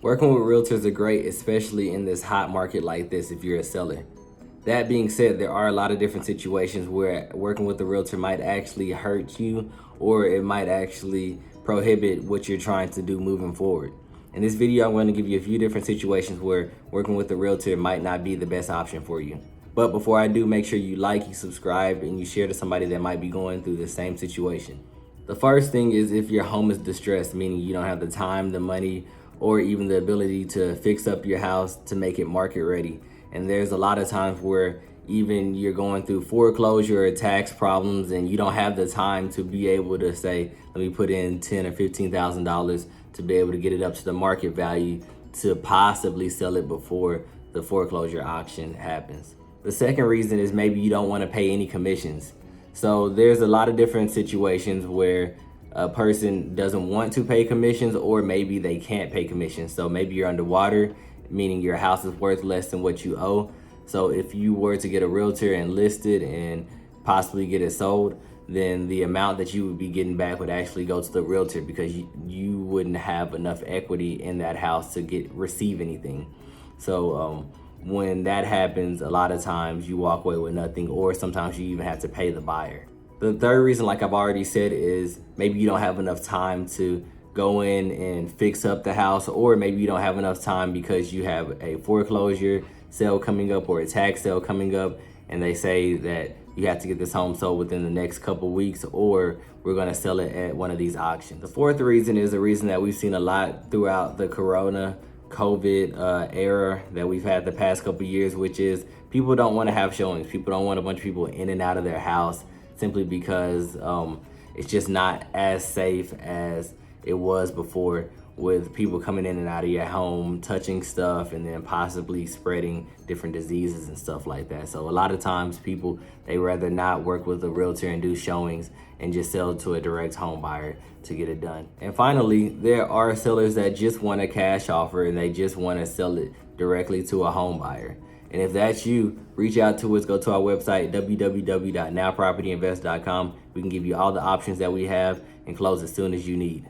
Working with realtors are great, especially in this hot market like this if you're a seller. That being said, there are a lot of different situations where working with a realtor might actually hurt you, or it might actually prohibit what you're trying to do moving forward. In this video, I'm going to give you a few different situations where working with a realtor might not be the best option for you. But before I do, make sure you like, you subscribe, and you share to somebody that might be going through the same situation. The first thing is if your home is distressed, meaning you don't have the time, the money, or even the ability to fix up your house to make it market ready. And there's a lot of times where even you're going through foreclosure or tax problems and you don't have the time to be able to say, let me put in $10,000 or $15,000 to be able to get it up to the market value to possibly sell it before the foreclosure auction happens. The second reason is maybe you don't want to pay any commissions. So there's a lot of different situations where a person doesn't want to pay commissions, or maybe they can't pay commissions. So maybe you're underwater, meaning your house is worth less than what you owe. So if you were to get a realtor and list it and possibly get it sold, then the amount that you would be getting back would actually go to the realtor, because you wouldn't have enough equity in that house to receive anything. So when that happens, a lot of times you walk away with nothing, or sometimes you even have to pay the buyer. The third reason, like I've already said, is maybe you don't have enough time to go in and fix up the house, or maybe you don't have enough time because you have a foreclosure sale coming up or a tax sale coming up, and they say that you have to get this home sold within the next couple weeks, or we're going to sell it at one of these auctions. The fourth reason is a reason that we've seen a lot throughout the COVID era that we've had the past couple years, which is people don't want to have showings. People don't want a bunch of people in and out of their house, simply because it's just not as safe as it was before, with people coming in and out of your home, touching stuff, and then possibly spreading different diseases and stuff like that. So a lot of times people, they rather not work with a realtor and do showings and just sell to a direct home buyer to get it done. And finally, there are sellers that just want a cash offer and they just want to sell it directly to a home buyer. And if that's you, reach out to us. Go to our website, www.nowpropertyinvest.com. We can give you all the options that we have and close as soon as you need.